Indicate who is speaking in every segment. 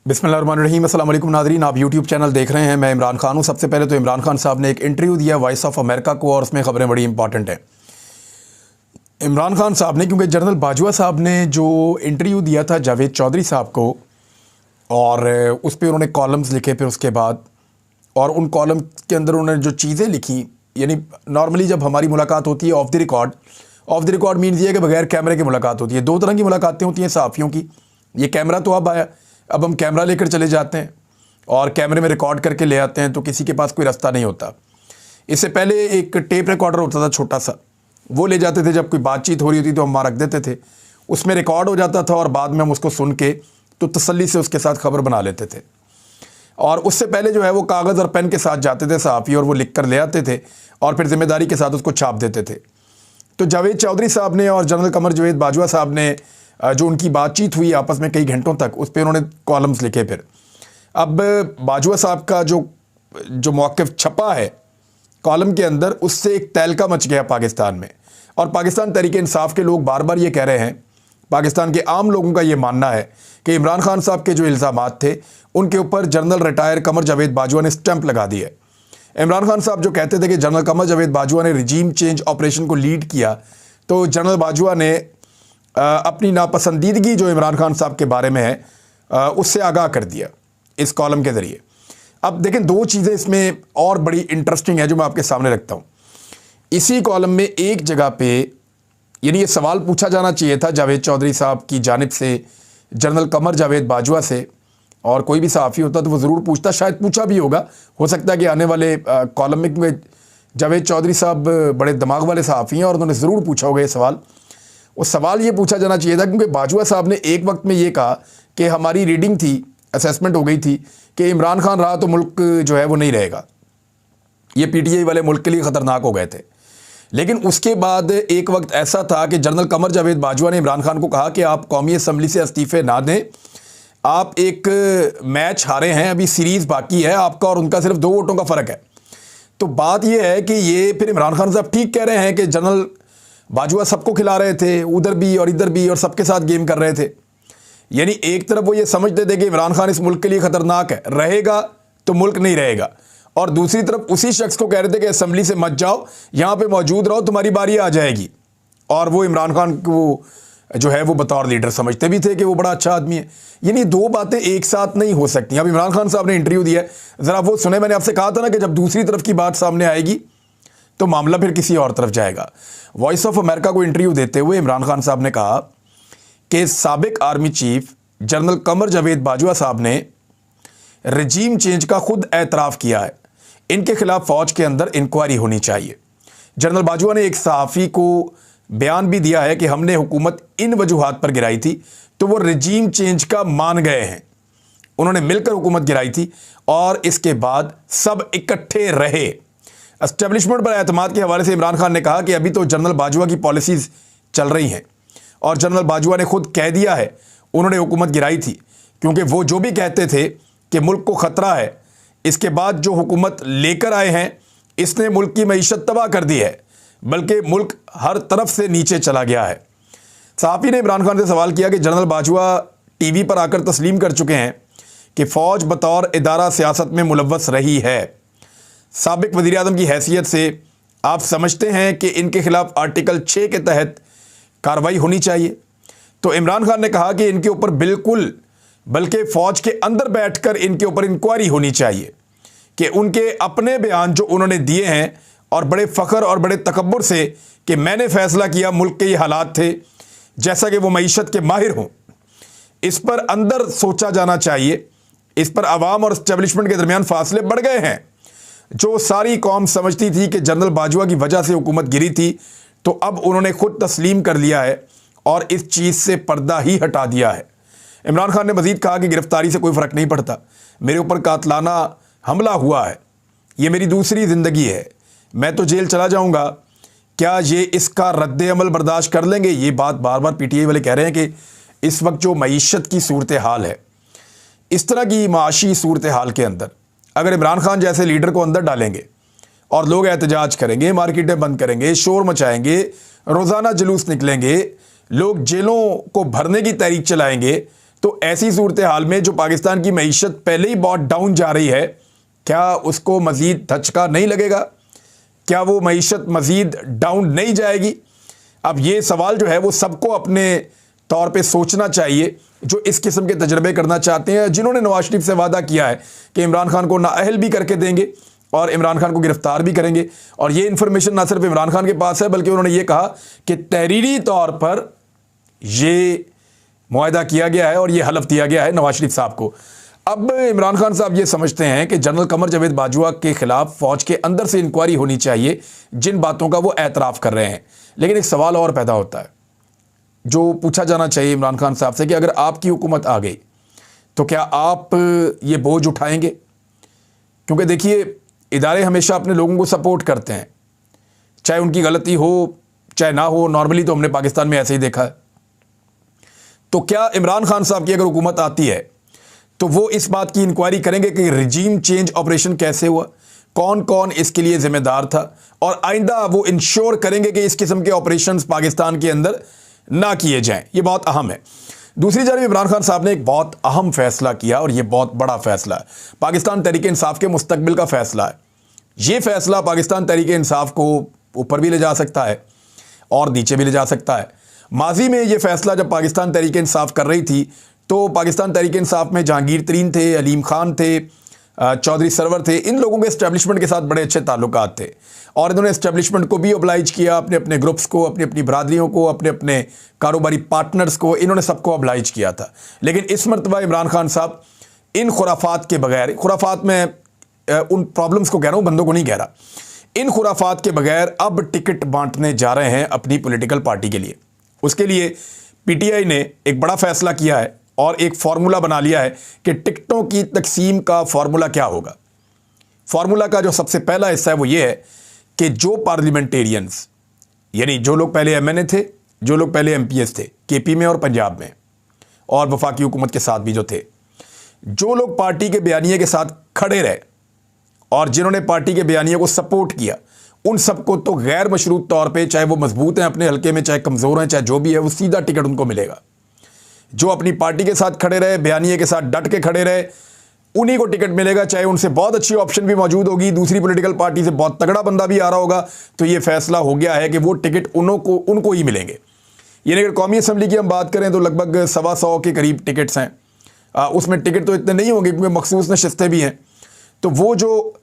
Speaker 1: बिस्मिल्लाहिर्रहमानिर्रहीम। अस्सलाम वालेकुम नाज़रीन, आप यूट्यूब चैनल देख रहे हैं। मैं इमरान खान हूँ। सबसे पहले तो इमरान खान साहब ने एक इंटरव्यू दिया वॉइस ऑफ अमेरिका को और उसमें ख़बरें बड़ी इंपॉर्टेंट हैं। इमरान खान साहब ने, क्योंकि जनरल बाजवा साहब ने जो इंटरव्यू दिया था जावेद चौधरी साहब को और उस पर उन्होंने कॉलम्स लिखे, फिर उसके बाद और उन कॉलम के अंदर उन्होंने जो चीज़ें लिखी, यानी नॉर्मली जब हमारी मुलाकात होती है ऑफ द रिकॉर्ड मीन्स ये कि बगैर कैमरे की मुलाकात होती है। दो तरह की मुलाकातें होती हैं सहाफ़ियों की। ये कैमरा तो अब आया, अब हम कैमरा लेकर चले जाते हैं और कैमरे में रिकॉर्ड करके ले आते हैं, तो किसी के पास कोई रास्ता नहीं होता। इससे पहले एक टेप रिकॉर्डर होता था छोटा सा, वो ले जाते थे, जब कोई बातचीत हो रही होती तो हम वहाँ रख देते थे, उसमें रिकॉर्ड हो जाता था और बाद में हम उसको सुन के तो तसल्ली से उसके साथ खबर बना लेते थे। और उससे पहले जो है वो कागज़ और पेन के साथ जाते थे सहाफ़ी और वो लिख कर ले आते थे और फिर ज़िम्मेदारी के साथ उसको छाप देते थे। तो जावेद चौधरी साहब ने और जनरल कमर जावेद बाजवा साहब ने जो उनकी बातचीत हुई आपस में कई घंटों तक, उस पर उन्होंने कॉलम्स लिखे। फिर अब बाजवा साहब का जो मौक़िफ़ छपा है कॉलम के अंदर, उससे एक तहलका मच गया पाकिस्तान में। और पाकिस्तान तहरीक इंसाफ के लोग बार बार ये कह रहे हैं, पाकिस्तान के आम लोगों का ये मानना है कि इमरान खान साहब के जो इल्ज़ामात थे उनके ऊपर जनरल रिटायर कमर जावेद बाजवा ने स्टैंप लगा दी है। इमरान खान साहब जो कहते थे कि जनरल कमर जावेद बाजवा ने रिजीम चेंज ऑपरेशन को लीड किया, तो जनरल बाजवा ने अपनी नापसंदीदगी जो इमरान खान साहब के बारे में है उससे आगाह कर दिया इस कॉलम के ज़रिए। अब देखें, दो चीज़ें इसमें और बड़ी इंटरेस्टिंग है जो मैं आपके सामने रखता हूँ। इसी कॉलम में एक जगह पे यानी ये सवाल पूछा जाना चाहिए था जावेद चौधरी साहब की जानिब से जनरल कमर जावेद बाजवा से, और कोई भी सहाफ़ी होता तो वो ज़रूर पूछता, शायद पूछा भी होगा, हो सकता है कि आने वाले कॉलम में, क्योंकि जावेद चौधरी साहब बड़े दिमाग वाले सहाफ़ी हैं और उन्होंने ज़रूर पूछा होगा ये सवाल। वो सवाल ये पूछा जाना चाहिए था क्योंकि बाजवा साहब ने एक वक्त में ये कहा कि हमारी रीडिंग थी, असेसमेंट हो गई थी कि इमरान खान रहा तो मुल्क जो है वो नहीं रहेगा, ये पीटीआई वाले मुल्क के लिए ख़तरनाक हो गए थे। लेकिन उसके बाद एक वक्त ऐसा था कि जनरल कमर जावेद बाजवा ने इमरान खान को कहा कि आप कौमी असम्बली से इस्तीफ़े ना दें, आप एक मैच हारे हैं, अभी सीरीज़ बाकी है, आपका और उनका सिर्फ 2 वोटों का फ़र्क है। तो बात यह है कि ये फिर इमरान खान साहब ठीक कह रहे हैं कि जनरल बाजवा सबको खिला रहे थे, उधर भी और इधर भी, और सबके साथ गेम कर रहे थे। यानी एक तरफ वो ये समझते थे कि इमरान खान इस मुल्क के लिए ख़तरनाक है, रहेगा तो मुल्क नहीं रहेगा, और दूसरी तरफ उसी शख्स को कह रहे थे कि असम्बली से मत जाओ, यहाँ पे मौजूद रहो, तुम्हारी बारी आ जाएगी। और वो इमरान खान को जो है वो बतौर लीडर समझते भी थे कि वो बड़ा अच्छा आदमी है। यानी दो बातें एक साथ नहीं हो सकती। अब इमरान खान साहब ने इंटरव्यू दिया है, ज़रा वो सुने। मैंने आपसे कहा था ना कि जब दूसरी तरफ की बात सामने आएगी तो मामला फिर किसी और तरफ जाएगा। वॉइस ऑफ अमेरिका को इंटरव्यू देते हुए इमरान खान साहब ने कहा कि साबिक army chief general Qamar Javed Bajwa साहब ने रजीम चेंज का खुद एतराफ़ किया है, इनके खिलाफ फ़ौज के अंदर इंक्वायरी होनी चाहिए। जनरल बाजवा ने एक सहाफ़ी को बयान भी दिया है कि हमने हुकूमत इन वजूहात पर गिराई थी, तो वो रजीम चेंज का मान गए हैं, उन्होंने मिलकर हुकूमत गिराई थी और इसके बाद सब इकट्ठे रहे। एस्टेब्लिशमेंट पर एतमाद के हवाले से इमरान खान ने कहा कि अभी तो जनरल बाजवा की पॉलिसीज़ चल रही हैं और जनरल बाजवा ने खुद कह दिया है उन्होंने हुकूमत गिराई थी, क्योंकि वो जो भी कहते थे कि मुल्क को ख़तरा है, इसके बाद जो हुकूमत लेकर आए हैं इसने मुल्क की मईशत तबाह कर दी है, बल्कि मुल्क हर तरफ से नीचे चला गया है। सहाफ़ी ने इमरान खान से सवाल किया कि जनरल बाजवा टीवी पर आकर तस्लीम कर चुके हैं कि फ़ौज बतौर इदारा सियासत में मुलव्वस रही है। साबिक वज़ीर आज़म की हैसियत से आप समझते हैं कि इनके ख़िलाफ़ आर्टिकल 6 के तहत कार्रवाई होनी चाहिए? तो इमरान खान ने कहा कि इनके ऊपर बिल्कुल, बल्कि फ़ौज के अंदर बैठकर इनके ऊपर इंक्वायरी होनी चाहिए कि उनके अपने बयान जो उन्होंने दिए हैं और बड़े फ़ख्र और बड़े तकब्बुर से कि मैंने फ़ैसला किया, मुल्क के ये हालात थे, जैसा कि वो मईशत के माहिर हों, इस पर अंदर सोचा जाना चाहिए। इस पर आवाम और इस्टेब्लिशमेंट के दरमियान फासले बढ़ गए हैं। जो सारी कौम समझती थी कि जनरल बाजवा की वजह से हुकूमत गिरी थी, तो अब उन्होंने खुद तस्लीम कर लिया है और इस चीज़ से पर्दा ही हटा दिया है। इमरान खान ने मज़ीद कहा कि गिरफ्तारी से कोई फ़र्क नहीं पड़ता, मेरे ऊपर कातलाना हमला हुआ है, ये मेरी दूसरी ज़िंदगी है, मैं तो जेल चला जाऊँगा, क्या ये इसका रद्द अमल बर्दाश्त कर लेंगे? ये बात बार बार पीटीआई वाले कह रहे हैं कि इस वक्त जो मईशत की सूरत हाल है, इस तरह की माशी सूरत हाल के अंदर अगर इमरान खान जैसे लीडर को अंदर डालेंगे और लोग एहतजाज करेंगे, मार्केटें बंद करेंगे, शोर मचाएंगे, रोज़ाना जुलूस निकलेंगे, लोग जेलों को भरने की तहरीक चलाएंगे, तो ऐसी सूरत हाल में जो पाकिस्तान की मईशत पहले ही बहुत डाउन जा रही है, क्या उसको मज़ीद धचका नहीं लगेगा? क्या वो मईशत मज़ीद डाउन नहीं जाएगी? अब ये सवाल जो है वो सबको अपने तौर पे सोचना चाहिए, जो इस किस्म के तजर्बे करना चाहते हैं, जिन्होंने नवाज शरीफ से वादा किया है कि इमरान खान को नाअहल भी करके देंगे और इमरान खान को गिरफ्तार भी करेंगे। और ये इन्फॉर्मेशन ना सिर्फ इमरान खान के पास है, बल्कि उन्होंने ये कहा कि तहरीरी तौर पर ये मुआहदा किया गया है और ये हलफ दिया गया है नवाज शरीफ साहब को। अब इमरान खान साहब ये समझते हैं कि जनरल कमर जावेद बाजवा के खिलाफ फौज के अंदर से इंक्वायरी होनी चाहिए, जिन बातों का वो एतराफ़ कर रहे हैं। लेकिन एक सवाल और पैदा होता है जो पूछा जाना चाहिए इमरान खान साहब से कि अगर आपकी हुकूमत आ गई तो क्या आप ये बोझ उठाएंगे? क्योंकि देखिए, इदारे हमेशा अपने लोगों को सपोर्ट करते हैं, चाहे उनकी गलती हो चाहे ना हो। नॉर्मली तो हमने पाकिस्तान में ऐसे ही देखा है। तो क्या इमरान खान साहब की अगर हुकूमत आती है तो वो इस बात की इंक्वायरी करेंगे कि रजीम चेंज ऑपरेशन कैसे हुआ, कौन कौन इसके लिए जिम्मेदार था, और आइंदा वो इंश्योर करेंगे कि इस किस्म के ऑपरेशंस पाकिस्तान के अंदर ना किए जाएं। ये बहुत अहम है। दूसरी जानब इमरान खान साहब ने एक बहुत अहम फैसला किया और ये बहुत बड़ा फैसला है, पाकिस्तान तहरीक इंसाफ के मुस्तकबिल का फैसला है। ये फैसला पाकिस्तान तहरीक इंसाफ को ऊपर भी ले जा सकता है और नीचे भी ले जा सकता है। माजी में ये फैसला जब पाकिस्तान तहरीक इंसाफ कर रही थी तो पाकिस्तान तहरीक इंसाफ में जहांगीर तरीन थे, अलीम खान थे, चौधरी सरवर थे। इन लोगों के इस्टेब्लिशमेंट के साथ बड़े अच्छे ताल्लुकात थे और इन्होंने इस्टेब्लिशमेंट को भी ऑब्लाइज किया, अपने अपने ग्रुप्स को, अपनी अपनी बरादरियों को, अपने अपने कारोबारी पार्टनर्स को, इन्होंने सबको ऑब्लाइज किया था। लेकिन इस मरतबा इमरान खान साहब इन खुराफात के बगैर, खुराफात में उन प्रॉब्लम्स को कह रहा हूँ, बंदों को नहीं कह रहा, इन खुराफात के बगैर अब टिकट बांटने जा रहे हैं अपनी पॉलिटिकल पार्टी के लिए। उसके लिए पीटीआई ने एक बड़ा फैसला किया है और एक फार्मूला बना लिया है कि टिकटों की तकसीम का फार्मूला क्या होगा। फार्मूला का जो सबसे पहला हिस्सा है वो ये है कि जो पार्लियामेंटेरियंस, यानी जो लोग पहले एमएनए थे, जो लोग पहले एमपीएस थे केपी में और पंजाब में और वफाकी हुकूमत के साथ भी जो थे, जो लोग पार्टी के बयानिए के साथ खड़े रहे और जिन्होंने पार्टी के बयानिए को सपोर्ट किया, उन सबको तो गैर मशरूत तौर पे, चाहे वो मजबूत हैं अपने हल्के में, चाहे कमज़ोर हैं, चाहे जो भी है, वो सीधा टिकट उनको मिलेगा। जो अपनी पार्टी के साथ खड़े रहे, बयानिए के साथ डट के खड़े रहे, उन्हीं को टिकट मिलेगा। चाहे उनसे बहुत अच्छी ऑप्शन भी मौजूद होगी, दूसरी पॉलिटिकल पार्टी से बहुत तगड़ा बंदा भी आ रहा होगा, तो ये फैसला हो गया है कि वो टिकट उनको ही मिलेंगे। यानी अगर कौमी असम्बली की हम बात करें तो लगभग 125 के करीब टिकट्स हैं। उसमें टिकट तो इतने नहीं होंगे क्योंकि मखसूस नशिस्तें भी हैं। तो वो जो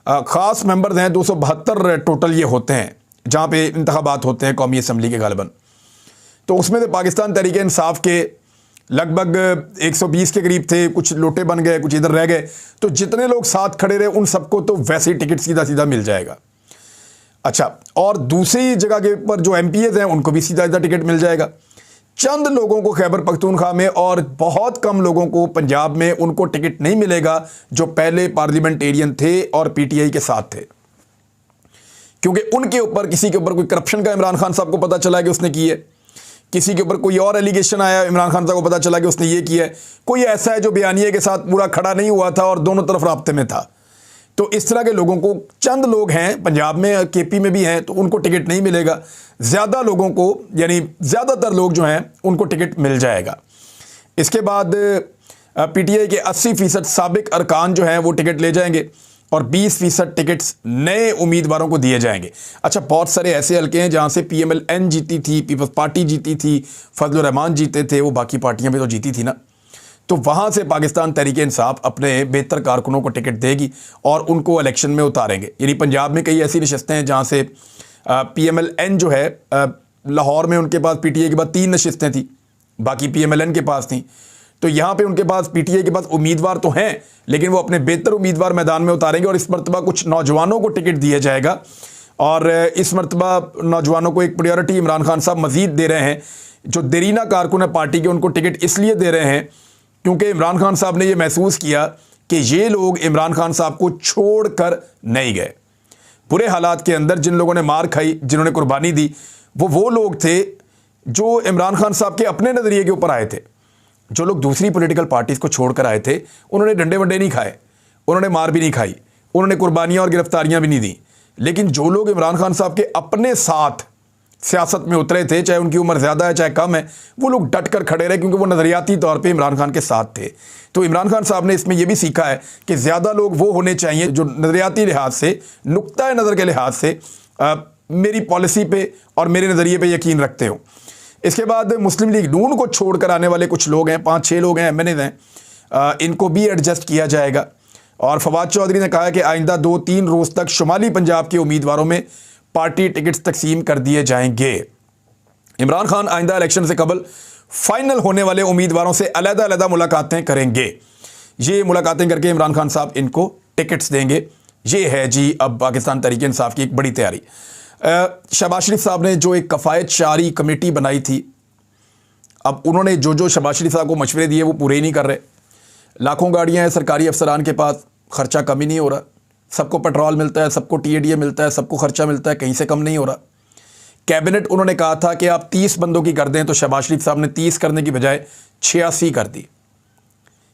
Speaker 1: ख़ास मेंबर्स हैं, 272 टोटल ये होते हैं जहाँ पे इंतखाबात होते हैं कौमी असम्बली के गालिबन। तो उसमें से पाकिस्तान तहरीक इंसाफ के लगभग 120 के करीब थे, कुछ लोटे बन गए, कुछ इधर रह गए। तो जितने लोग साथ खड़े रहे उन सबको तो वैसे ही टिकट सीधा सीधा मिल जाएगा। अच्छा, और दूसरी जगह के ऊपर जो एमपीएस हैं उनको भी सीधा सीधा टिकट मिल जाएगा। चंद लोगों को खैबर पख्तूनख्वा में और बहुत कम लोगों को पंजाब में उनको टिकट नहीं मिलेगा जो पहले पार्लियामेंटेरियन थे और पीटीआई के साथ थे, क्योंकि उनके ऊपर, किसी के ऊपर कोई करप्शन का इमरान खान साहब को पता चला कि उसने की है, किसी के ऊपर कोई और एलिगेशन आया, इमरान खान साहब को पता चला कि उसने ये किया है, कोई ऐसा है जो बयानिए के साथ पूरा खड़ा नहीं हुआ था और दोनों तरफ राब्ते में था। तो इस तरह के लोगों को, चंद लोग हैं पंजाब में, केपी में भी हैं, तो उनको टिकट नहीं मिलेगा। ज़्यादा लोगों को, यानी ज़्यादातर लोग जो हैं उनको टिकट मिल जाएगा। इसके बाद पीटीआई के 80% साबिक अरकान जो हैं वो टिकट ले जाएंगे और 20% टिकट्स नए उम्मीदवारों को दिए जाएंगे। अच्छा, बहुत सारे ऐसे हल्के हैं जहाँ से PMLN जीती थी, पीपल्स पार्टी जीती थी, फजलुर रहमान जीते थे, वो बाकी पार्टियाँ भी तो जीती थी ना। तो वहाँ से पाकिस्तान तहरीक इंसाफ अपने बेहतर कारकुनों को टिकट देगी और उनको इलेक्शन में उतारेंगे। यानी पंजाब में कई ऐसी नशस्तें हैं जहाँ से PMLN जो है, लाहौर में उनके पास पीटीआई के बाद 3 नशस्तें थी, बाकी PMLN के पास थी। तो यहाँ पे उनके पास, पीटीआई के पास उम्मीदवार तो हैं, लेकिन वो अपने बेहतर उम्मीदवार मैदान में उतारेंगे और इस मरतबा कुछ नौजवानों को टिकट दिया जाएगा। और इस मरतबा नौजवानों को एक प्रायोरिटी इमरान खान साहब मज़ीद दे रहे हैं। जो देरीना कारकुन है पार्टी के, उनको टिकट इसलिए दे रहे हैं क्योंकि इमरान खान साहब ने ये महसूस किया कि ये लोग इमरान खान साहब को छोड़ कर नहीं गए। बुरे हालात के अंदर जिन लोगों ने मार खाई, जिन्होंने कुर्बानी दी, वो लोग थे जो इमरान खान साहब के अपने नज़रिए के ऊपर आए थे। जो लोग दूसरी पॉलिटिकल पार्टीज़ को छोड़कर आए थे, उन्होंने डंडे वंडे नहीं खाए, उन्होंने मार भी नहीं खाई, उन्होंने कुर्बानियाँ और गिरफ्तारियाँ भी नहीं दी। लेकिन जो लोग इमरान खान साहब के अपने साथ सियासत में उतरे थे, चाहे उनकी उम्र ज़्यादा है चाहे कम है, वो लोग डट कर खड़े रहे क्योंकि वो नज़रियाती तौर पे इमरान खान के साथ थे। तो इमरान खान साहब ने इसमें यह भी सीखा है कि ज़्यादा लोग वो होने चाहिए जो नज़रियाती लिहाज से, नुक्ता नज़र के लिहाज से मेरी पॉलिसी पे और मेरे नज़रिए पे यकीन रखते हो। इसके बाद मुस्लिम लीग नून को छोड़कर आने वाले कुछ लोग हैं, 5-6 लोग हैं, MNAs हैं, इनको भी एडजस्ट किया जाएगा। और फवाद चौधरी ने कहा है कि आइंदा 2-3 रोज़ तक शुमाली पंजाब के उम्मीदवारों में पार्टी टिकट्स तकसीम कर दिए जाएंगे। इमरान खान आइंदा इलेक्शन से कबल फाइनल होने वाले उम्मीदवारों से अलग-अलग मुलाकातें करेंगे। ये मुलाकातें करके इमरान खान साहब इनको टिकट्स देंगे। ये है जी अब पाकिस्तान तहरीक इंसाफ की एक बड़ी तैयारी। शहबाज शरीफ साहब ने जो एक कफ़ायत शारी कमेटी बनाई थी, अब उन्होंने जो शहबाज शरीफ साहब को मशवरे दिए वो पूरे ही नहीं कर रहे। लाखों गाड़ियां हैं सरकारी अफसरान के पास, खर्चा कम ही नहीं हो रहा। सबको पेट्रोल मिलता है, सबको TADA मिलता है, सबको खर्चा मिलता है, कहीं से कम नहीं हो रहा। कैबिनेट उन्होंने कहा था कि आप 30 बंदों की कर दें, तो शहबाज शरीफ साहब ने 30 करने की बजाय 86 कर दी।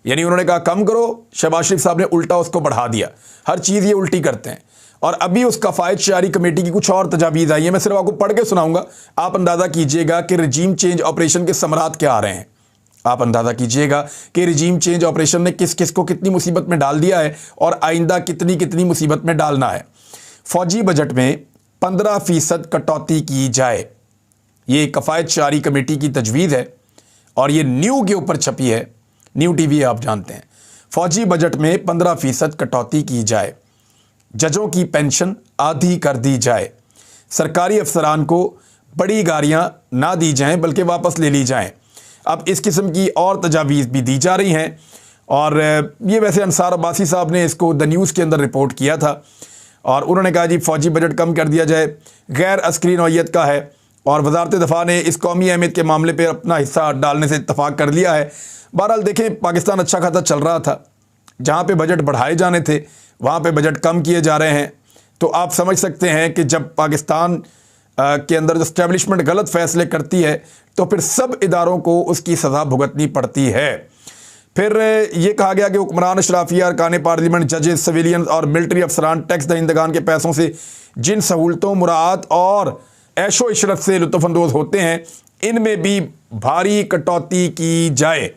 Speaker 1: यानी उन्होंने कहा कम करो, शहबाज शरीफ साहब ने उल्टा उसको बढ़ा दिया। हर चीज़ ये उल्टी करते हैं। और अभी उस कफ़ायत शारी कमेटी की कुछ और तजावीज़ आई है, मैं सिर्फ आपको पढ़ के सुनाऊंगा, आप अंदाज़ा कीजिएगा कि रजीम चेंज ऑपरेशन के समरात क्या आ रहे हैं। आप अंदाज़ा कीजिएगा कि रजीम चेंज ऑपरेशन ने किस किस को कितनी मुसीबत में डाल दिया है और आइंदा कितनी कितनी मुसीबत में डालना है। फौजी बजट में 15% कटौती की जाए, ये कफ़ायत शारी कमेटी की तजवीज़ है और ये न्यू के ऊपर छपी है, न्यू TV आप जानते हैं। फौजी बजट में 15% कटौती की जाए, जजों की पेंशन आधी कर दी जाए, सरकारी अफसरान को बड़ी गाड़ियां ना दी जाएं बल्कि वापस ले ली जाएं। अब इस किस्म की और तजावीज़ भी दी जा रही हैं और ये वैसे अंसार अब्बासी साहब ने इसको द न्यूज़ के अंदर रिपोर्ट किया था और उन्होंने कहा जी फौजी बजट कम कर दिया जाए, गैर अस्करी नौइयत का है और वजारत दफ़ा ने इस कौमी अहमियत के मामले पर अपना हिस्सा डालने से इत्तफाक कर लिया है। बहरहाल देखें, पाकिस्तान अच्छा खासा चल रहा था, जहाँ पे बजट बढ़ाए जाने थे वहाँ पे बजट कम किए जा रहे हैं। तो आप समझ सकते हैं कि जब पाकिस्तान के अंदर जो इस्टेब्लिशमेंट गलत फैसले करती है तो फिर सब इदारों को उसकी सज़ा भुगतनी पड़ती है। फिर ये कहा गया कि हुक्मरान अशराफिया, अरकान पार्लियामेंट, जजेस, सिविलियन और मिलिट्री अफसरान टैक्स दहिंदगान के पैसों से जिन सहूलतों, मुराद और ऐशो इशरत से लुत्फ़अंदोज़ होते हैं, इनमें भी भारी कटौती की जाए।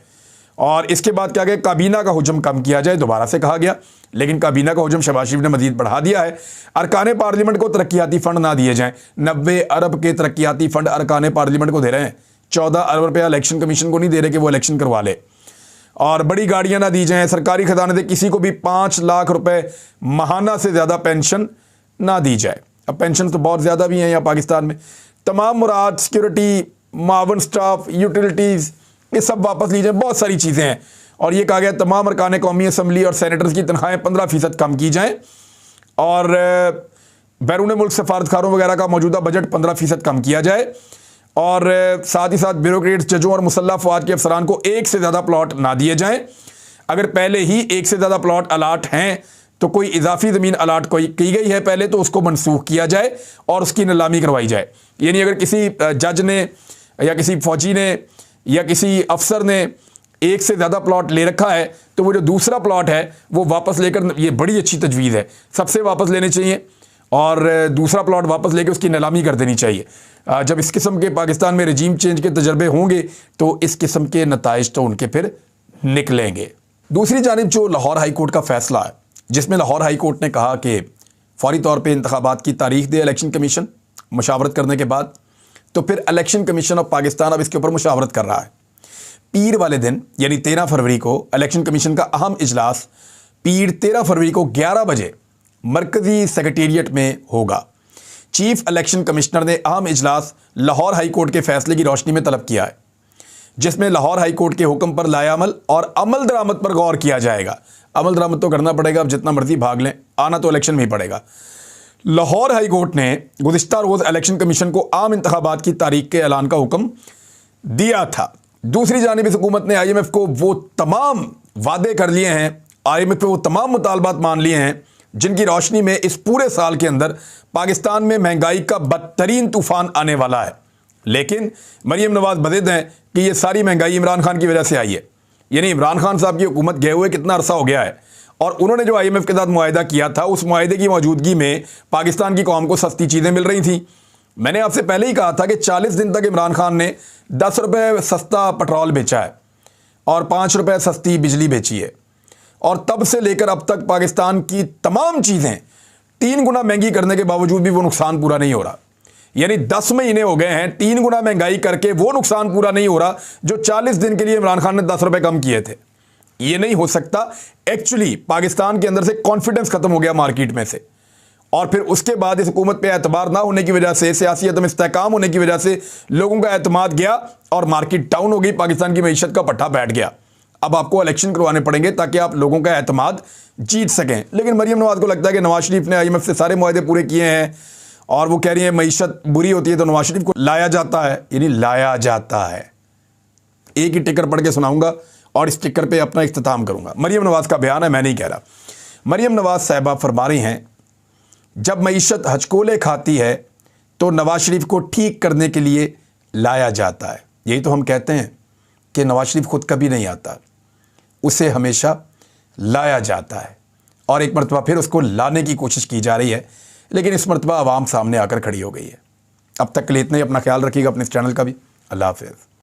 Speaker 1: और इसके बाद क्या गया, काबीना का हुजम कम किया जाए, दोबारा से कहा गया, लेकिन काबीना का हुजम शहबाज शरीफ ने मजीद बढ़ा दिया है। अरकान पार्लियामेंट को तरक्याती फ़ंड ना दिए जाएं। 90 अरब के तरक्याती फ़ंड अरकान पार्लियामेंट को दे रहे हैं, 14 अरब रुपया इलेक्शन कमीशन को नहीं दे रहे कि वो इलेक्शन करवा ले। और बड़ी गाड़ियां ना दी जाएं, सरकारी खजाने से किसी को भी 5 लाख रुपए माहाना से ज़्यादा पेंशन ना दी जाए। अब पेंशन तो बहुत ज़्यादा भी हैं यहाँ पाकिस्तान में। तमाम मुराद, सिक्योरिटी, मावन स्टाफ, यूटिलिटीज़, ये सब वापस ली जाए। बहुत सारी चीज़ें हैं और ये कहा गया तमाम अरकान कौमी असम्बली और सेनेटर्स की तनख्वाहें 15% कम की जाएँ और बैरून मुल्क सफारतकारों वगैरह का मौजूदा बजट 15% कम किया जाए। और साथ ही साथ ब्यूरोक्रेट्स, जजों और मुसल्लह फ़ौज के अफसरान को एक से ज़्यादा प्लॉट ना दिए जाएं। अगर पहले ही एक से ज़्यादा प्लॉट अलाट हैं तो कोई इजाफी ज़मीन अलाट की गई है पहले, तो उसको मनसूख किया जाए और उसकी नीलामी करवाई जाए। यानी अगर किसी जज ने या किसी फ़ौजी ने या किसी अफसर ने एक से ज़्यादा प्लॉट ले रखा है तो वो जो दूसरा प्लॉट है वो वापस लेकर, ये बड़ी अच्छी तजवीज़ है, सबसे वापस लेने चाहिए और दूसरा प्लॉट वापस लेकर उसकी नीलामी कर देनी चाहिए। जब इस किस्म के पाकिस्तान में रजीम चेंज के तजर्बे होंगे तो इस किस्म के नताइज तो उनके फिर निकलेंगे। दूसरी जानिब जो लाहौर हाई कोर्ट का फ़ैसला है, जिसमें लाहौर हाई कोर्ट ने कहा कि फौरी तौर पे इंतखाबात की तारीख दे इलेक्शन कमीशन मुशावरत करने के बाद, तो फिर इलेक्शन कमीशन ऑफ पाकिस्तान अब इसके ऊपर मुशावरत कर रहा है। पीर वाले दिन यानी 13 फरवरी को इलेक्शन कमीशन का अहम इजलास पीर 13 फरवरी को 11 बजे मरकज़ी सेक्रेटेरिएट में होगा। चीफ इलेक्शन कमिश्नर ने अहम इजलास लाहौर हाई कोर्ट के फैसले की रोशनी में तलब किया है, जिसमें लाहौर हाई कोर्ट के हुक्म पर लायामल और अमल दरामद पर गौर किया जाएगा। अमल दरामद तो करना पड़ेगा, अब जितना मर्जी भाग लें, आना तो इलेक्शन में ही पड़ेगा। लाहौर हाई कोर्ट ने गुज़िश्ता रोज़ इलेक्शन कमीशन को आम इंतखाबात की तारीख के ऐलान का हुक्म दिया था। दूसरी जानिब इस हुकूमत ने IMF को वो तमाम वादे कर लिए हैं, IMF पे वो तमाम मुतालबात मान लिए हैं जिनकी रोशनी में इस पूरे साल के अंदर पाकिस्तान में महंगाई का बदतरीन तूफान आने वाला है। लेकिन मरीम नवाज बदिद हैं कि ये सारी महंगाई इमरान खान की वजह से आई है। यानी इमरान खान साहब की हुकूमत गए हुए कितना अरसा हो गया है और उन्होंने जो IMF के साथ मुआहिदा किया था, उस मुआहिदे की मौजूदगी में पाकिस्तान की कौम को सस्ती चीज़ें मिल रही थी, मैंने आपसे पहले ही कहा था कि 40 दिन तक इमरान खान ने 10 रुपये सस्ता पेट्रोल बेचा है और 5 रुपये सस्ती बिजली बेची है, और तब से लेकर अब तक पाकिस्तान की तमाम चीज़ें 3 गुना महंगी करने के बावजूद भी वो नुकसान पूरा नहीं हो रहा। यानी 10 महीने हो गए हैं, 3 गुना महंगाई करके वो नुकसान पूरा नहीं हो रहा जो 40 दिन के लिए इमरान खान ने 10 रुपये कम किए थे। ये नहीं हो सकता। एक्चुअली पाकिस्तान के अंदर से कॉन्फिडेंस खत्म हो गया मार्केट में से, और फिर उसके बाद इस हुकूमत पे एतबार ना होने की वजह से, सियासी अदम इस्तेहकाम होने की वजह से लोगों का एतमाद गया और मार्केट डाउन हो गई, पाकिस्तान की मईशत का पट्टा बैठ गया। अब आपको इलेक्शन करवाने पड़ेंगे ताकि आप लोगों का एतमाद जीत सकें। लेकिन मरीम नवाज को लगता है कि नवाज शरीफ ने IMF से सारे मुआहदे पूरे किए हैं और वो कह रही है मईशत बुरी होती है तो नवाज शरीफ को लाया जाता है। यानी लाया जाता है। एक ही टिकर पढ़ के सुनाऊंगा और इस टिकर पे अपना इख्तिताम करूंगा। मरीम नवाज का बयान है, मैं नहीं कह रहा। मरीम नवाज साहिबा फरमा रही हैं, जब मईशत हचकोले खाती है तो नवाज शरीफ को ठीक करने के लिए लाया जाता है। यही तो हम कहते हैं कि नवाज शरीफ खुद कभी नहीं आता, उसे हमेशा लाया जाता है, और एक मरतबा फिर उसको लाने की कोशिश की जा रही है, लेकिन इस मरतबा आवाम सामने आकर खड़ी हो गई है। अब तक के लिए इतना ही। अपना ख्याल रखिएगा, अपने इस चैनल का भी। अल्लाह हाफ़िज़।